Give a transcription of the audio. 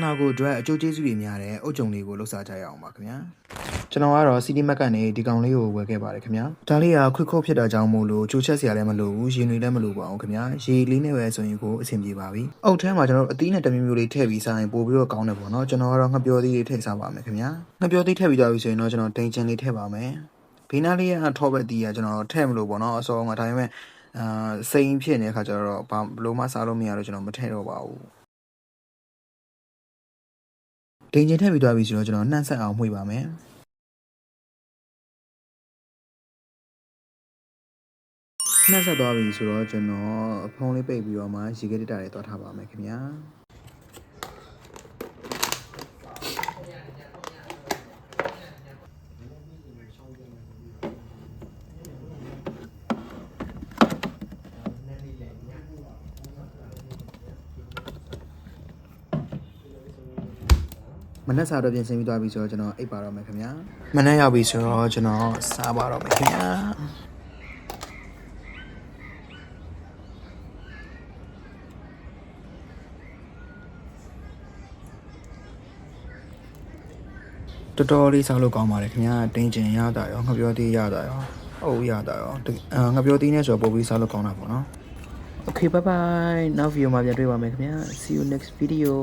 နာကိုအတွက်အကျိုးကျေးဇူးတွေများတဲ့အုတ်ကြုံလေးကိုလှုပ်ရှားကြရအောင်ပါခင်ဗျာကျွန်တော်ကတော့ CD Mac ကနေဒီကောင်လေးကိုဝယ်ခဲ့ပါတယ်ခင်ဗျာဒါလေးကခွတ်ခုတ်ဖြစ်တာကြောင့်မို့လို့ချိုးချက်စရာလည်းမလိုဘူးရေနွေလည်းမလိုပါဘူးခင်ဗျာရေလေးနဲ့ပဲဆိုရင်ကိုအဆင်ပြေပါပြီအုတ်ထဲမှာကျွန်တော်တို့အသီးနဲ့တမျိုးမျိုးလေးထည့်ပြီးစားရင်ပို့ပြီးတော့ကောင်းတယ်ပေါ့နော်ကျွန်တော်ကတော့ငှက်ပျောသီးလေးထည့်စားပါမယ်ခင်ဗျာငှက်ပျောသီးထည့်ပြီးတော့ပြီဆိုရင်တော့ကျွန်တော်ဒိန်ချင်လေးထည့်ပါမယ်ဘေးနားလေးကထောဘက်သီးကကျွန်တော်ထည့်မလို့ပေါ့နော်အစောကဒါပေမဲ့စိန်ဖြစ်နေတဲ့ခါကျတော့ဘာလို့မှစားလို့မရတော့ကျွန်တော်မထည့်တော့ပါဘူးဒိန်ချင်ထည့်ပြီးတော့ပြီဆိုတော့ကျွန်တော်နှံ့ဆက်အောင်မှွေပါမယ်နှံ့ဆက်သွားပြီဆိုတော့ကျွန်တော်ဖုံးလေးပိတ်ပြီးတော့မှရေခဲတက်တာတွေတွားထားပါမယ်ခင်ဗျာမနက်စာတော့ပြင်ဆင်ပြီးသွားပြီဆိုတော့ကျွန်တော်အိပ်ပါတော့မယ်ခင်ဗျာမနက်ရောက်ပြီဆိုတော့ကျွန်တော်စားပါတော့မယ်ခင်ဗျာတော်တော်လေးစားလို့ကောင်းပါတယ်ခင်ဗျာတင်းကျင်ရတာရောငှက်ပျောသီးရတာရောအုပ်ရတာရောငှက်ပျောသီးနဲ့ဆိုပို့ပြီးစားလို့ကောင်းတာပေါ့နော် Okay bye bye နောက်ဗီဒီယိုမှာပြန်တွေ့ပါမယ်ခင်ဗျာ See you next video